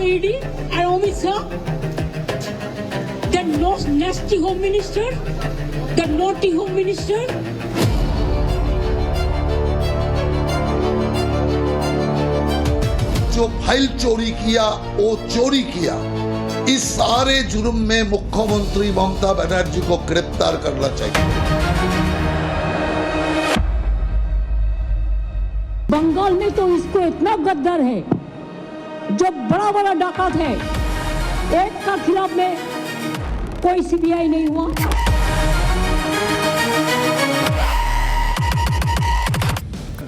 ED and Amit Shah, the nasty Home Minister, the naughty Home Minister. जो file चोरी किया वो चोरी किया, इस सारे जुर्म में मुख्यमंत्री ममता बनर्जी को गिरफ्तार करना चाहिए। बंगाल में तो इसको इतना गद्दार है, जो बड़ा बड़ा डाकत है, एक का खिलाफ में कोई CBI नहीं हुआ।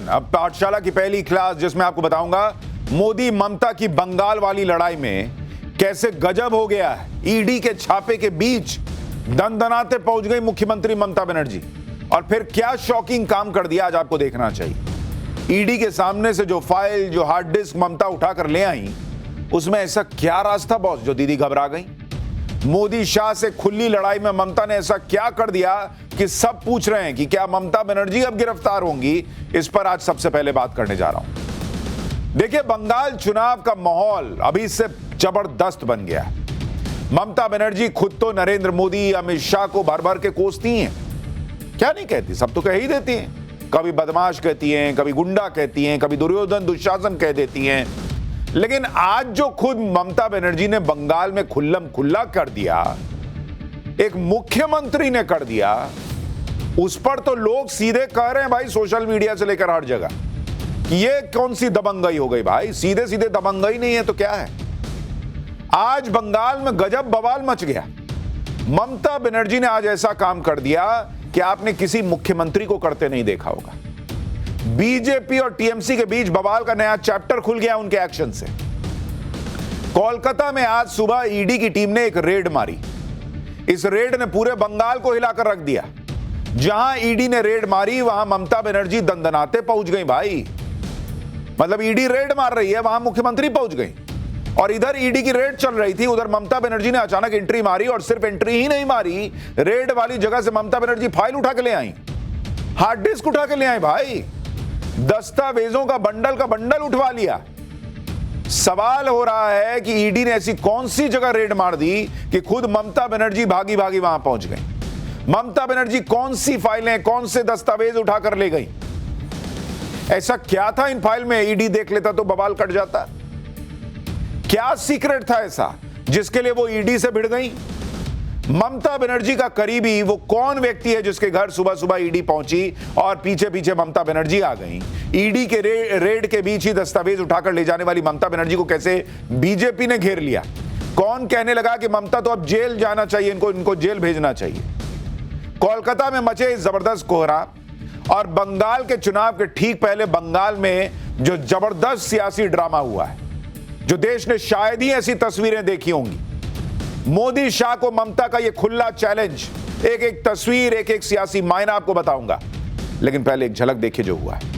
अब पाठशाला की पहली क्लास जिसमें आपको बताऊंगा मोदी ममता की बंगाल वाली लड़ाई में कैसे गजब हो गया है। ईडी के छापे के बीच दनदनाते पहुंच गई मुख्यमंत्री ममता बनर्जी और फिर क्या शॉकिंग काम कर दिया आज आपको देखना चाहिए। ईडी के सामने से जो फाइल, जो हार्ड डिस्क ममता उठाकर ले आई, उसमें ऐसा क्या राज था बॉस जो दीदी घबरा गई। मोदी शाह से खुली लड़ाई में ममता ने ऐसा क्या कर दिया कि सब पूछ रहे हैं कि क्या ममता बनर्जी अब गिरफ्तार होंगी। इस पर आज सबसे पहले बात करने जा रहा हूं। देखिए, बंगाल चुनाव का माहौल अभी से जबरदस्त बन गया है। ममता बनर्जी खुद तो नरेंद्र मोदी, अमित शाह को भर भर के कोसती हैं। क्या नहीं कहती, सब तो कह ही देती हैं। कभी बदमाश कहती हैं, कभी गुंडा कहती हैं, कभी दुर्योधन दुशासन कह देती हैं। लेकिन आज जो खुद ममता बनर्जी ने बंगाल में खुल्लम खुल्ला कर दिया, एक मुख्यमंत्री ने कर दिया, उस पर तो लोग सीधे कह रहे हैं भाई, सोशल मीडिया से लेकर हर जगह, कि ये कौन सी दबंगई हो गई भाई। सीधे सीधे दबंगई नहीं है तो क्या है। आज बंगाल में गजब बवाल मच गया। ममता बनर्जी ने आज ऐसा काम कर दिया कि आपने किसी मुख्यमंत्री को करते नहीं देखा होगा। बीजेपी और टीएमसी के बीच बवाल का नया चैप्टर खुल गया उनके एक्शन से। कोलकाता में आज सुबह ईडी की टीम ने एक रेड मारी। इस रेड ने पूरे बंगाल को हिलाकर रख दिया। जहां ईडी ने रेड मारी वहां ममता बनर्जी दंदनाते पहुंच गई भाई। मतलब ईडी रेड मार रही है, वहां मुख्यमंत्री पहुंच गई। और इधर ईडी की रेड चल रही थी, उधर ममता बनर्जी ने अचानक एंट्री मारी। और सिर्फ एंट्री ही नहीं मारी, रेड वाली जगह से ममता बनर्जी फाइल उठा के ले आई, हार्ड डिस्क उठा के ले आई भाई, दस्तावेजों का बंडल उठवा लिया। सवाल हो रहा है कि ईडी ने ऐसी कौन सी जगह रेड मार दी कि खुद ममता बनर्जी भागी भागी वहां पहुंच गई। ममता बनर्जी कौन सी फाइलें, कौन से दस्तावेज उठाकर ले गई। ऐसा क्या था इन फाइल में, ईडी देख लेता तो बवाल कट जाता। क्या सीक्रेट था ऐसा जिसके लिए वो ईडी से भिड़ गई। ममता बनर्जी का करीबी वो कौन व्यक्ति है जिसके घर सुबह सुबह ईडी पहुंची और पीछे पीछे ममता बनर्जी आ गई। ईडी के रेड के बीच ही दस्तावेज उठाकर ले जाने वाली ममता बनर्जी को कैसे बीजेपी ने घेर लिया। कौन कहने लगा कि ममता तो अब जेल जाना चाहिए, इनको जेल भेजना चाहिए। कोलकाता में मचे जबरदस्त कोहरा और बंगाल के चुनाव के ठीक पहले बंगाल में जो जबरदस्त सियासी ड्रामा हुआ है, जो देश ने शायद ही ऐसी तस्वीरें देखी होंगी। मोदी शाह को ममता का यह खुला चैलेंज, एक एक तस्वीर, एक एक सियासी मायना आपको बताऊंगा। लेकिन पहले एक झलक देखिए जो हुआ है।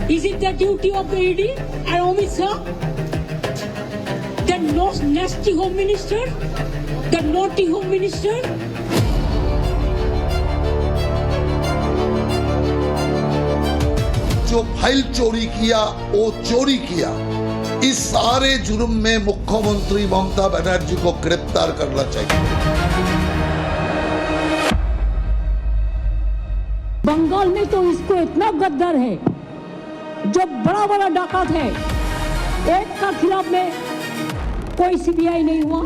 Is it the duty of the ED and Amit Shah, the nasty Home Minister, the naughty Home Minister? जो फाइल चोरी किया वो चोरी किया, इस सारे जुर्म में मुख्यमंत्री ममता बनर्जी को गिरफ्तार करना चाहिए। बंगाल में तो इसको इतना गद्दार है, जो बड़ा बड़ा डाकत है, एक का खिलाफ में कोई CBI नहीं हुआ।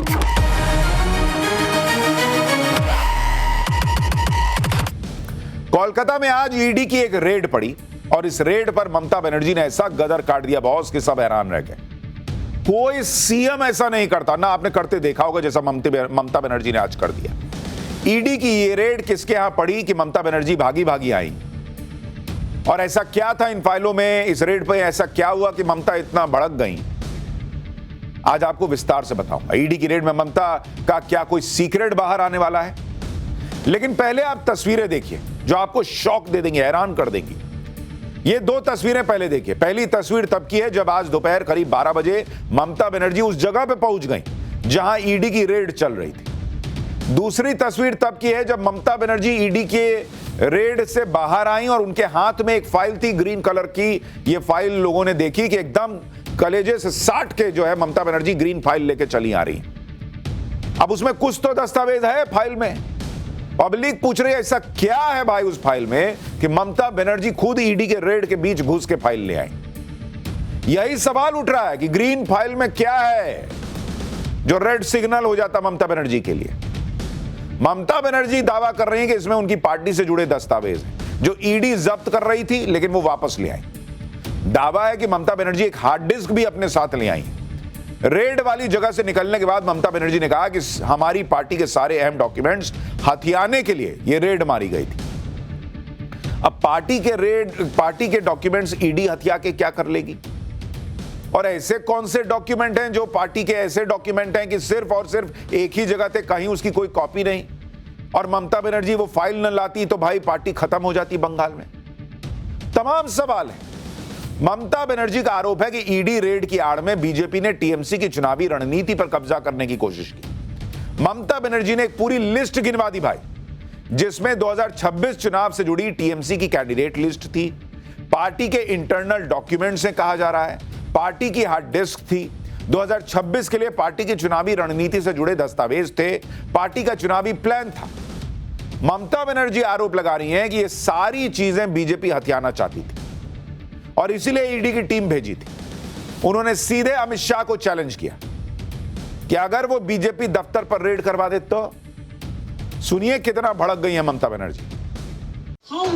कोलकाता में आज ईडी की एक रेड पड़ी और इस रेड पर ममता बनर्जी ने ऐसा गदर काट दिया बॉस कि सब हैरान रह गए। कोई सीएम ऐसा नहीं करता, ना आपने करते देखा होगा जैसा ममता बनर्जी ने आज कर दिया। ईडी की ये रेड किसके यहां पड़ी कि ममता बनर्जी भागी भागी आई। और ऐसा क्या था इन फाइलों में, इस रेड पर ऐसा क्या हुआ कि ममता इतना भड़क गई, आज आपको विस्तार से बताऊंगा। ईडी की रेड में ममता का क्या कोई सीक्रेट बाहर आने वाला है। लेकिन पहले आप तस्वीरें देखिए जो आपको शॉक दे देंगे, हैरान कर देंगी। ये दो तस्वीरें पहले देखिए। पहली तस्वीर तब की है जब आज दोपहर करीब 12 बजे ममता बनर्जी उस जगह पे पहुंच गई जहां ईडी की रेड चल रही थी। दूसरी तस्वीर तब की है जब ममता बनर्जी ईडी के रेड से बाहर आई और उनके हाथ में एक फाइल थी ग्रीन कलर की। ये फाइल लोगों ने देखी कि एकदम कलेजे से साट के जो है ममता बनर्जी ग्रीन फाइल लेके चली आ रही। अब उसमें कुछ तो दस्तावेज है फाइल में। पब्लिक पूछ रही है ऐसा क्या है भाई उस फाइल में कि ममता बनर्जी खुद ईडी के रेड के बीच घुस के फाइल ले आई। यही सवाल उठ रहा है कि ग्रीन फाइल में क्या है जो रेड सिग्नल हो जाता ममता बनर्जी के लिए। ममता बनर्जी दावा कर रही है कि इसमें उनकी पार्टी से जुड़े दस्तावेज हैं जो ईडी जब्त कर रही थी लेकिन वो वापस ले आई। दावा है कि ममता बनर्जी एक हार्ड डिस्क भी अपने साथ ले आई। रेड वाली जगह से निकलने के बाद ममता बनर्जी ने कहा कि हमारी पार्टी के सारे अहम डॉक्यूमेंट्स हथियाने के लिए यह रेड मारी गई थी। अब पार्टी के डॉक्यूमेंट्स ईडी हथिया के क्या कर लेगी? और ऐसे कौन से डॉक्यूमेंट हैं जो पार्टी के ऐसे डॉक्यूमेंट हैं कि सिर्फ और सिर्फ एक ही जगह थे, कहीं उसकी कोई कॉपी नहीं, और ममता बनर्जी वो फाइल न लाती तो भाई पार्टी खत्म हो जाती बंगाल में। तमाम सवाल है। ममता बनर्जी का आरोप है कि ईडी रेड की आड़ में बीजेपी ने टीएमसी की चुनावी रणनीति पर कब्जा करने की कोशिश की। ममता बनर्जी ने एक पूरी लिस्ट गिनवा दी भाई, जिसमें 2026 चुनाव से जुड़ी टीएमसी की कैंडिडेट लिस्ट थी, पार्टी के इंटरनल डॉक्यूमेंट्स से कहा जा रहा है, पार्टी की हार्ड डिस्क थी, 2026 के लिए पार्टी की चुनावी रणनीति से जुड़े दस्तावेज थे, पार्टी का चुनावी प्लान था। ममता बनर्जी आरोप लगा रही हैं कि ये सारी चीजें बीजेपी हथियाना चाहती थी और इसीलिए ईडी की टीम भेजी थी। उन्होंने सीधे अमित शाह को चैलेंज किया कि अगर वो बीजेपी दफ्तर पर रेड करवा दे तो। सुनिए कितना भड़क गई है Mamata Banerjee. How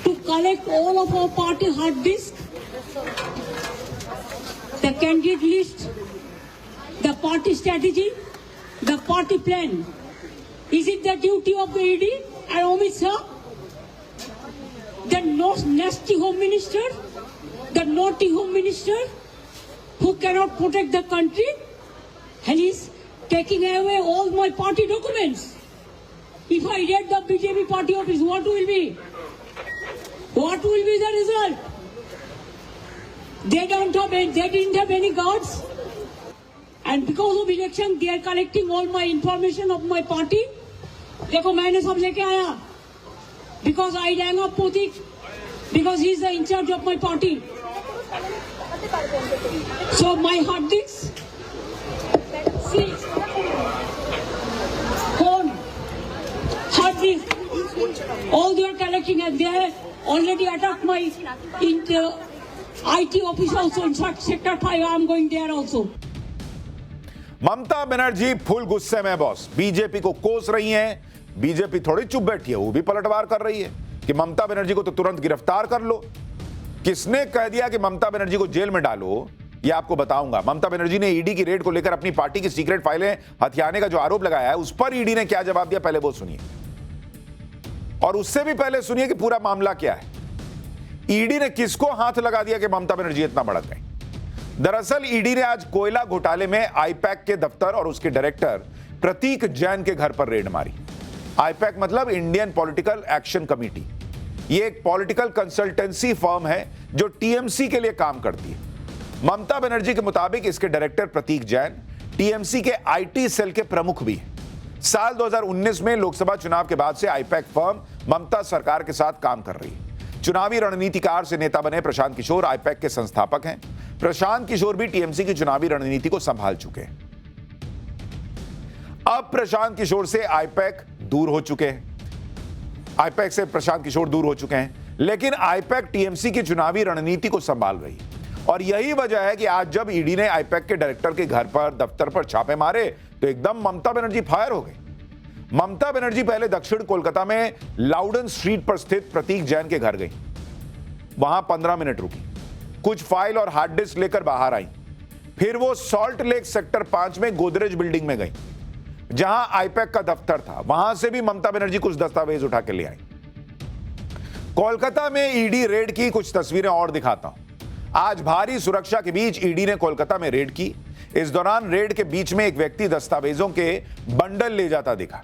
to collect all of our party hard disk, the candidate list, the party strategy, the party plan. Is it the duty of the ED and Amit Shah, the nasty home minister, the naughty home minister who cannot protect the country, and is taking away all my party documents? If I raid the BJP party office, what will be? What will be the result? They didn't have any guards, and because of election, they are collecting all my information of my party. देखो मैंने सब लेके आया, because I rang up Potik, because he is the in charge of my party. So my hard disk, see, phone, hard disk, all they are collecting, and they have already attacked my IT office also. In fact, sector 5, I am going there also. Mamata Banerjee full गुस्से में boss, BJP को कोस रही हैं। BJP थोड़ी चुप बैठी है, वो भी पलटवार कर रही है कि ममता बनर्जी को तो तुरंत गिरफ्तार कर लो। किसने कह दिया कि ममता बनर्जी को जेल में डालो, ये आपको बताऊंगा। ममता बनर्जी ने ईडी की रेड को लेकर अपनी पार्टी की सीक्रेट फाइलें हथियाने का जो आरोप लगाया है, उस पर ईडी ने क्या जवाब दिया, पहले वो सुनिए। और उससे भी पहले सुनिए कि पूरा मामला क्या है। ईडी ने किसको हाथ लगा दिया कि ममता बनर्जी इतना भड़क गई। दरअसल ईडी ने आज कोयला घोटाले में आईपैक के दफ्तर और उसके डायरेक्टर प्रतीक जैन के घर पर रेड मारी। आईपैक मतलब इंडियन पॉलिटिकल एक्शन कमेटी। यह एक पॉलिटिकल कंसल्टेंसी फर्म है जो टीएमसी के लिए काम करती है। ममता बनर्जी के मुताबिक इसके डायरेक्टर प्रतीक जैन टीएमसी के आईटी सेल के प्रमुख भी हैं। साल 2019 में लोकसभा चुनाव के बाद से आईपैक फर्म ममता सरकार के साथ काम कर रही है। चुनावी रणनीतिकार से नेता बने प्रशांत किशोर आईपैक के संस्थापक हैं। प्रशांत किशोर भी टीएमसी की चुनावी रणनीति को संभाल चुके हैं। अब प्रशांत किशोर से आईपैक दूर हो चुके हैं, आईपैक से प्रशांत किशोर दूर हो चुके हैं, लेकिन आईपैक टीएमसी की चुनावी रणनीति को संभाल रही है। और यही वजह है कि आज जब ईडी ने आईपैक के डायरेक्टर के घर पर, दफ्तर पर छापे मारे तो एकदम ममता बनर्जी फायर हो गई। ममता बनर्जी पहले दक्षिण कोलकाता में लाउडन स्ट्रीट पर स्थित प्रतीक जैन के घर गई, वहां 15 मिनट रुकी, कुछ फाइल और हार्ड डिस्क लेकर बाहर आई। फिर वो सॉल्ट लेक सेक्टर 5 में गोदरेज बिल्डिंग में गई, जहां आईपैक का दफ्तर था। वहां से भी ममता बनर्जी कुछ दस्तावेज उठा के ले आई। कोलकाता में ईडी रेड की कुछ तस्वीरें और दिखाता हूं। आज भारी सुरक्षा के बीच ईडी ने कोलकाता में रेड की। इस दौरान रेड के बीच में एक व्यक्ति दस्तावेजों के बंडल ले जाता दिखा।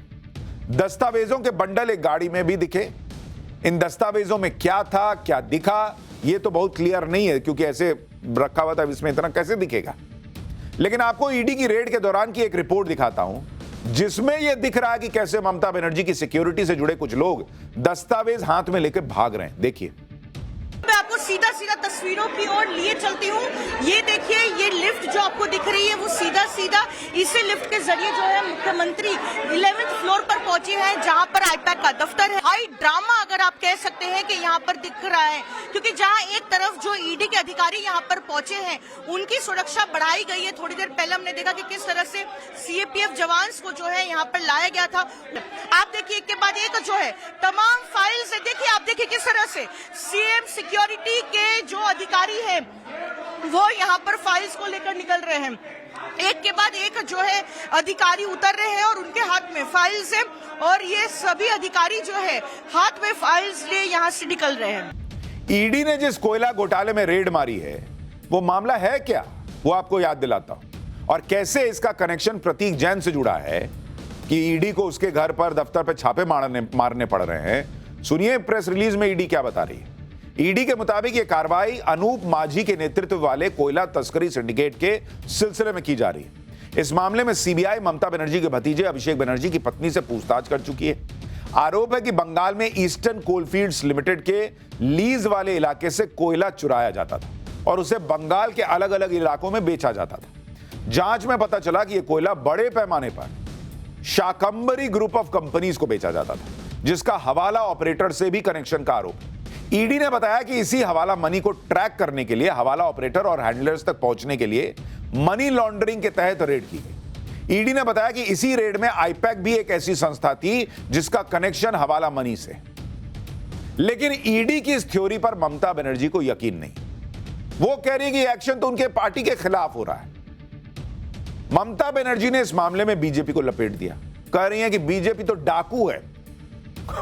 दस्तावेजों के बंडल एक गाड़ी में भी दिखे। इन दस्तावेजों में क्या था, क्या दिखा, यह तो बहुत क्लियर नहीं है, क्योंकि ऐसे रखा हुआ था, इसमें इतना कैसे दिखेगा। लेकिन आपको ईडी की रेड के दौरान की एक रिपोर्ट दिखाता हूं, जिसमें यह दिख रहा है कि कैसे ममता बनर्जी की सिक्योरिटी से जुड़े कुछ लोग दस्तावेज हाथ में लेकर भाग रहे हैं। देखिए, मैं आपको सीधा सीधा तस्वीरों की ओर लिए चलती हूँ। ये देखिए, ये लिफ्ट जो आपको दिख रही है वो सीधा सीधा इसी लिफ्ट के जरिए जो है मुख्यमंत्री 11th फ्लोर पर पहुंचे हैं, जहां पर आईपैक का दफ्तर है। हाई ड्रामा अगर आप कह सकते हैं कि यहाँ पर दिख रहा है, क्योंकि जहां एक तरफ जो ईडी के अधिकारी यहाँ पर पहुंचे हैं उनकी सुरक्षा बढ़ाई गई है। थोड़ी देर पहले हमने देखा कि किस तरह से सीएपीएफ जवान को जो है यहाँ पर लाया गया था। आप देखिए, एक के बाद एक जो है तमाम फाइल्स है। देखिए, आप देखिए किस तरह से सीएम सिक्योरिटी के जो अधिकारी हैं वो यहाँ पर फाइल्स को लेकर निकल रहे हैं। एक के बाद एक जो है अधिकारी उतर रहे हैं और उनके हाथ में फाइल्स है, और ये सभी अधिकारी जो है हाथ में फाइल्स लिए यहाँ से निकल रहे हैं। ईडी ने जिस कोयला घोटाले में रेड मारी है वो मामला है क्या, वो आपको याद दिलाता हूं। और कैसे इसका कनेक्शन प्रतीक जैन से जुड़ा है कि ईडी को उसके घर पर, दफ्तर पर छापे मारने पड़ रहे हैं। सुनिए प्रेस रिलीज में ईडी क्या बता रही है। ईडी के मुताबिक यह कार्रवाई अनूप माझी के नेतृत्व वाले कोयला तस्करी सिंडिकेट के सिलसिले में की जा रही है। इस मामले में सीबीआई ममता बनर्जी के भतीजे अभिषेक बनर्जी की पत्नी से पूछताछ कर चुकी है। आरोप है कि बंगाल में ईस्टर्न कोलफील्ड्स लिमिटेड के लीज वाले इलाके से कोयला चुराया जाता था और उसे बंगाल के अलग अलग इलाकों में बेचा जाता था। जांच में पता चला कि यह कोयला बड़े पैमाने पर शाकंबरी ग्रुप ऑफ कंपनीज को बेचा जाता था, जिसका हवाला ऑपरेटर से भी कनेक्शन का आरोप है। ईडी ने बताया कि इसी हवाला मनी को ट्रैक करने के लिए हवाला ऑपरेटर और हैंडलर्स तक पहुंचने के लिए मनी लॉन्ड्रिंग के तहत रेड की गई। ईडी ने बताया कि इसी रेड में आईपैक भी एक ऐसी संस्था थी जिसका कनेक्शन हवाला मनी से। लेकिन ईडी की इस थ्योरी पर ममता बनर्जी को यकीन नहीं। वो कह रही है कि एक्शन तो उनके पार्टी के खिलाफ हो रहा है। ममता बनर्जी ने इस मामले में बीजेपी को लपेट दिया। कह रही है कि बीजेपी तो डाकू है,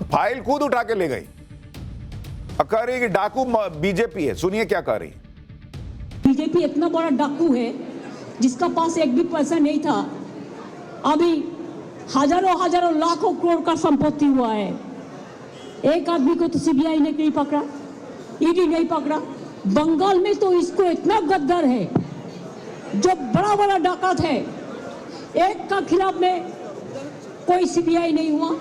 फाइल खुद उठा के ले गई। कह रही है कि डाकू बीजेपी है। सुनिए क्या कह रही है। बीजेपी इतना बड़ा डाकू है जिसका पास एक भी पैसा नहीं था, अभी हजारों लाखों करोड़ का संपत्ति हुआ है। एक आदमी को तो सीबीआई ने नहीं पकड़ा, ईडी नहीं पकड़ा। बंगाल में तो इसको इतना गद्दार है, जो बड़ा डाकत है, एक का खिलाफ में कोई सीबीआई नहीं हुआ।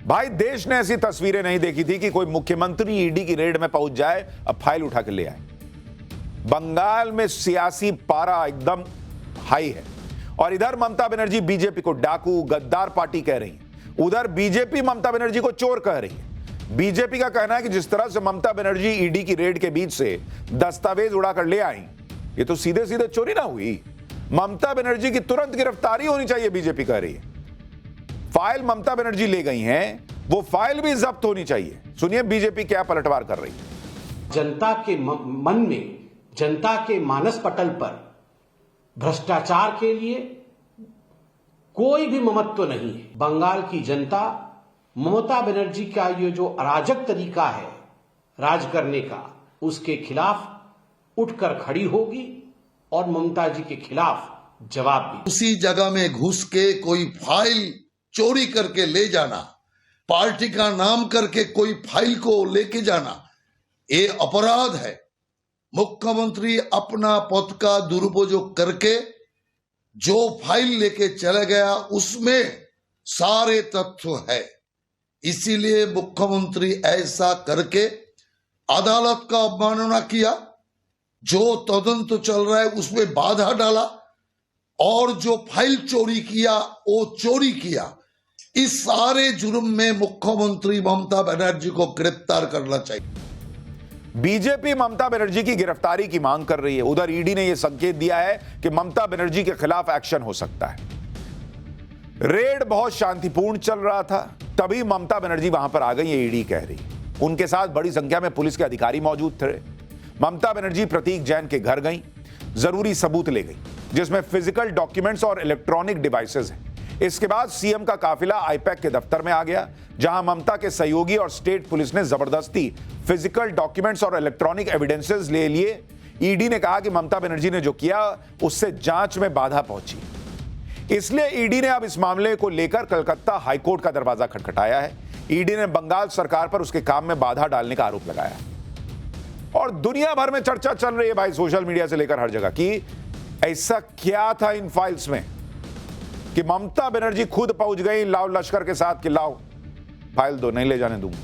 भाई, देश ने ऐसी तस्वीरें नहीं देखी थी कि कोई मुख्यमंत्री ईडी की रेड में पहुंच जाए, अब फाइल उठा के ले आए। बंगाल में सियासी पारा एकदम हाई है और इधर ममता बनर्जी बीजेपी को डाकू, गद्दार पार्टी कह रही है, उधर बीजेपी ममता बनर्जी को चोर कह रही है। बीजेपी का कहना है कि जिस तरह से ममता बनर्जी ईडी की रेड के बीच से दस्तावेज उड़ाकर ले आई, ये तो सीधे सीधे चोरी ना हुई। ममता बनर्जी की तुरंत गिरफ्तारी होनी चाहिए, बीजेपी कह रही है। फाइल ममता बनर्जी ले गई हैं, वो फाइल भी जब्त होनी चाहिए। सुनिए बीजेपी क्या पलटवार कर रही है। जनता के मन में, जनता के मानस पटल पर भ्रष्टाचार के लिए कोई भी ममत्व नहीं है। बंगाल की जनता ममता बनर्जी का ये जो अराजक तरीका है राज करने का, उसके खिलाफ उठकर खड़ी होगी और ममता जी के खिलाफ जवाब भी। उसी जगह में घुस के कोई फाइल चोरी करके ले जाना, पार्टी का नाम करके कोई फाइल को लेके जाना, ये अपराध है। मुख्यमंत्री अपना पद का दुरुपयोग करके जो फाइल लेके चले गया उसमें सारे तथ्य है। इसीलिए मुख्यमंत्री ऐसा करके अदालत का अवमानना किया, जो तदंत चल रहा है उसमें बाधा डाला, और जो फाइल चोरी किया वो चोरी किया। इस सारे जुर्म में मुख्यमंत्री ममता बनर्जी को गिरफ्तार करना चाहिए। बीजेपी ममता बनर्जी की गिरफ्तारी की मांग कर रही है। उधर ईडी ने यह संकेत दिया है कि ममता बनर्जी के खिलाफ एक्शन हो सकता है। रेड बहुत शांतिपूर्ण चल रहा था, तभी ममता बनर्जी वहां पर आ गई, ये ईडी कह रही। उनके साथ बड़ी संख्या में पुलिस के अधिकारी मौजूद थे। ममता बनर्जी प्रतीक जैन के घर गई, जरूरी सबूत ले गई, जिसमें फिजिकल डॉक्यूमेंट्स और इलेक्ट्रॉनिक डिवाइसेस हैं। इसके बाद सीएम का काफिला आईपैक के दफ्तर में आ गया, जहां ममता के सहयोगी और स्टेट पुलिस ने जबरदस्ती फिजिकल डॉक्यूमेंट्स और इलेक्ट्रॉनिक एविडेंसेस ले लिए। ईडी ने कहा कि ममता बनर्जी ने जो किया उससे जांच में बाधा पहुंची, इसलिए ईडी ने अब इस मामले को लेकर कलकत्ता हाईकोर्ट का दरवाजा खटखटाया है। ईडी ने बंगाल सरकार पर उसके काम में बाधा डालने का आरोप लगाया और दुनिया भर में चर्चा चल रही है भाई, सोशल मीडिया से लेकर हर जगह, कि ऐसा क्या था इन फाइल्स में कि ममता बनर्जी खुद पहुंच गई लाओ लश्कर के साथ कि लाओ फाइल दो, नहीं ले जाने दूंगा।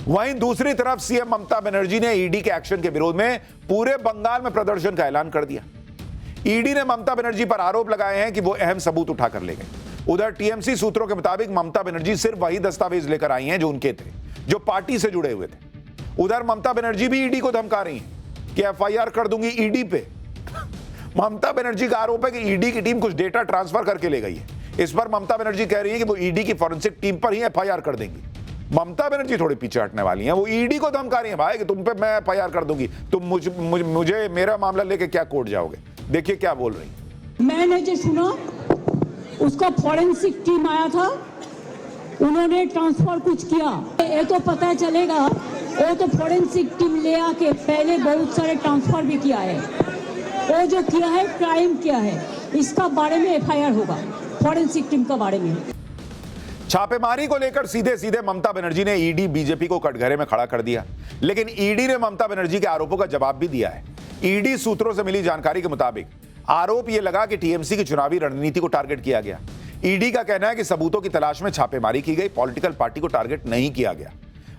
वहीं दूसरी तरफ सीएम ममता बनर्जी ने ईडी के एक्शन के विरोध में पूरे बंगाल में प्रदर्शन का ऐलान कर दिया। ईडी ने ममता बनर्जी पर आरोप लगाए हैं कि वो अहम सबूत उठाकर ले गए। उधर टीएमसी सूत्रों के मुताबिक ममता बनर्जी सिर्फ वही दस्तावेज लेकर आई हैं जो उनके थे, जो पार्टी से जुड़े हुए थे। उधर ममता बनर्जी भी ईडी को धमका रही हैं कि एफआईआर कर दूंगी ईडी पे। ममता बनर्जी का आरोप है कि ईडी की टीम कुछ डेटा ट्रांसफर करके ले गई है। इस पर ममता बनर्जी कह रही है कि वो ईडी की फॉरेंसिक टीम पर ही एफआईआर कर देंगी। ममता बनर्जी थोड़ी पीछे हटने वाली हैं, वो ईडी को धमका रही है भाई कि तुम पे मैं एफआईआर कर दूंगी, तुम मुझे मेरा मामला लेके क्या कोर्ट जाओगे। देखिए क्या बोल रही। मैंने जो सुना उसका फॉरेंसिक टीम आया था, उन्होंने ट्रांसफर कुछ किया, ये तो पता चलेगा। वो तो फॉरेंसिक टीम ले आके पहले बहुत सारे ट्रांसफर भी किया है। वो जो किया है क्राइम किया है, इसका बारे में एफआईआर होगा फॉरेंसिक टीम का बारे में। छापेमारी को लेकर सीधे सीधे ममता बनर्जी ने ईडी बीजेपी को कटघरे में खड़ा कर दिया, लेकिन ईडी ने ममता बनर्जी के आरोपों का जवाब भी दिया है। ईडी सूत्रों से मिली जानकारी के मुताबिक आरोप यह लगा कि टीएमसी की चुनावी रणनीति को टारगेट किया गया। ईडी का कहना है कि सबूतों की तलाश में छापेमारी की गई, पॉलिटिकल पार्टी को टारगेट नहीं किया गया।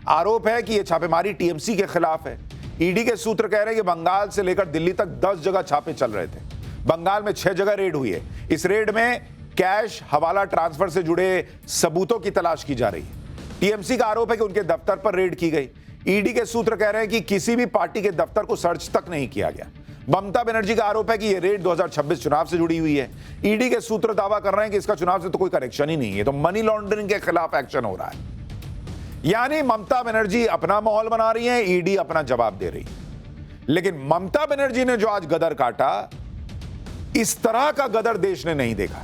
आरोप है कि यह छापेमारी टीएमसी के खिलाफ है। ईडी के सूत्र कह रहे हैं कि बंगाल से लेकर दिल्ली तक 10 जगह छापे चल रहे थे। बंगाल में 6 जगह रेड हुई है। इस रेड में कैश हवाला ट्रांसफर से जुड़े सबूतों की तलाश की जा रही है। टीएमसी का आरोप है कि उनके दफ्तर पर रेड की गई। ईडी के सूत्र कह रहे हैं कि किसी भी पार्टी के दफ्तर को सर्च तक नहीं किया गया। ममता बनर्जी का आरोप है कि यह रेड 2026 चुनाव से जुड़ी हुई है। ईडी के सूत्र दावा कर रहे हैं कि इसका चुनाव से तो कोई कनेक्शन ही नहीं है, तो मनी लॉन्ड्रिंग के खिलाफ एक्शन हो रहा है। यानी ममता बनर्जी अपना माहौल बना रही है, ईडी अपना जवाब दे रही है। लेकिन ममता बनर्जी ने जो आज गदर काटा, इस तरह का गदर देश ने नहीं देखा।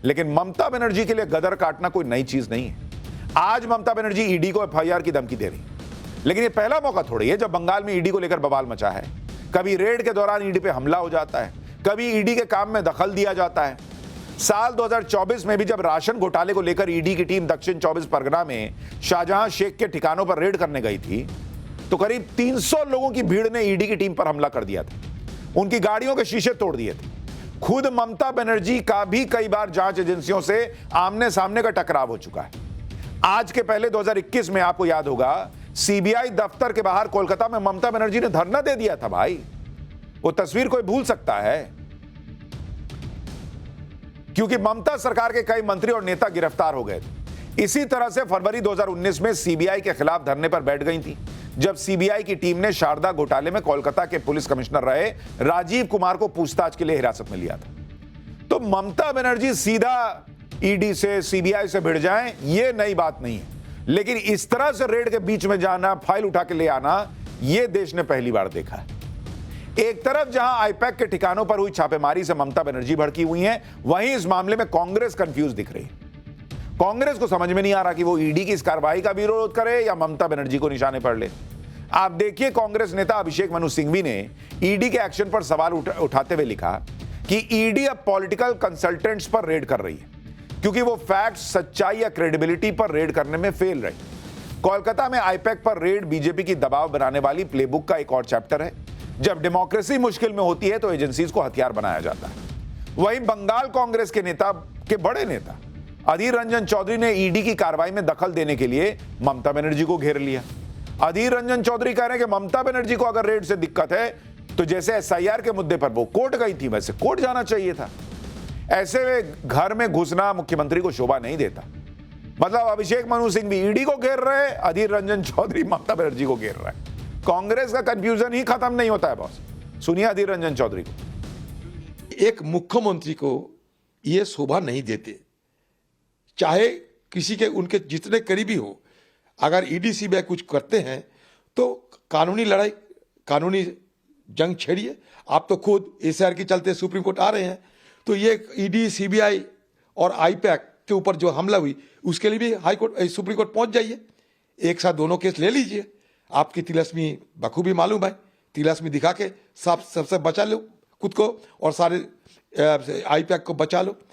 लेकिन ममता बनर्जी के लिए गदर काटना कोई नई चीज नहीं है। आज ममता बनर्जी ईडी को एफआईआर की धमकी दे रही, लेकिन यह पहला मौका थोड़ी है जब बंगाल में ईडी को लेकर बवाल मचा है। कभी रेड के दौरान ईडी पे हमला हो जाता है, कभी ईडी के काम में दखल दिया जाता है। साल 2024 में भी जब राशन घोटाले को लेकर ईडी की टीम दक्षिण 24 परगना में शाहजहां शेख के ठिकानों पर रेड करने गई थी, तो करीब 300 लोगों की भीड़ ने ईडी की टीम पर हमला कर दिया था, उनकी गाड़ियों के शीशे तोड़ दिए थे। खुद ममता बनर्जी का भी कई बार जांच एजेंसियों से आमने सामने का टकराव हो चुका है। आज के पहले 2021 में आपको याद होगा, सीबीआई दफ्तर के बाहर कोलकाता में ममता बनर्जी ने धरना दे दिया था भाई। वो तस्वीर कोई भूल सकता है? क्योंकि ममता सरकार के कई मंत्री और नेता गिरफ्तार हो गए थे। इसी तरह से फरवरी 2019 में सीबीआई के खिलाफ धरने पर बैठ गई थी, जब सीबीआई की टीम ने शारदा घोटाले में कोलकाता के पुलिस कमिश्नर रहे राजीव कुमार को पूछताछ के लिए हिरासत में लिया था। तो ममता बनर्जी सीधा ईडी से सीबीआई से भिड़ जाएं, यह नई बात नहीं है। लेकिन इस तरह से रेड के बीच में जाना, फाइल उठा के ले आना, यह देश ने पहली बार देखा है। एक तरफ जहां आईपैक के ठिकानों पर हुई छापेमारी से ममता बनर्जी भड़की हुई हैं, वहीं इस मामले में कांग्रेस कंफ्यूज दिख रही है। कांग्रेस को समझ में नहीं आ रहा कि वो ईडी की इस कार्रवाई का विरोध करे या ममता बनर्जी को निशाने पर ले। आप देखिए, कांग्रेस नेता अभिषेक मनु सिंघवी ने ईडी के एक्शन पर सवाल उठाते हुए लिखा कि ईडी अब पॉलिटिकल कंसल्टेंट्स पर रेड कर रही है, क्योंकि वो फैक्ट्स, सच्चाई या क्रेडिबिलिटी पर रेड करने में फेल रही। कोलकाता में आईपैक पर रेड बीजेपी की दबाव बनाने वाली प्लेबुक का एक और चैप्टर है। जब डेमोक्रेसी मुश्किल में होती है तो एजेंसीज को हथियार बनाया जाता है। वहीं बंगाल कांग्रेस के बड़े नेता अधीर रंजन चौधरी ने ईडी की कार्रवाई में दखल देने के लिए ममता बनर्जी को घेर लिया। अधीर रंजन चौधरी कह रहे हैं कि ममता बनर्जी को अगर रेड से दिक्कत है तो जैसे एसआईआर के मुद्दे पर वो कोर्ट गई थी, वैसे कोर्ट जाना चाहिए था। ऐसे में घर में घुसना मुख्यमंत्री को शोभा नहीं देता। मतलब अभिषेक मनु सिंह भी ईडी को घेर रहे हैं, अधीर रंजन चौधरी ममता बनर्जी को घेर रहा है। कांग्रेस का कंफ्यूजन ही खत्म नहीं होता है बॉस। सुनिए अधीर रंजन चौधरी को। एक मुख्यमंत्री को यह शोभा नहीं देते, चाहे किसी के उनके जितने करीबी हो। अगर ईडी सीबीआई कुछ करते हैं तो कानूनी लड़ाई, कानूनी जंग छेड़िए। आप तो खुद एसआईआर के चलते सुप्रीम कोर्ट आ रहे हैं, तो ये ईडी सीबीआई और आईपैक के ऊपर जो हमला हुई उसके लिए भी हाई कोर्ट, सुप्रीम कोर्ट पहुंच जाइए। एक साथ दोनों केस ले लीजिए। आपकी तिलस्मी बखूबी मालूम है, तिलस्मी दिखा के सबसे बचा लो खुद को और सारे आईपैक को बचा लो।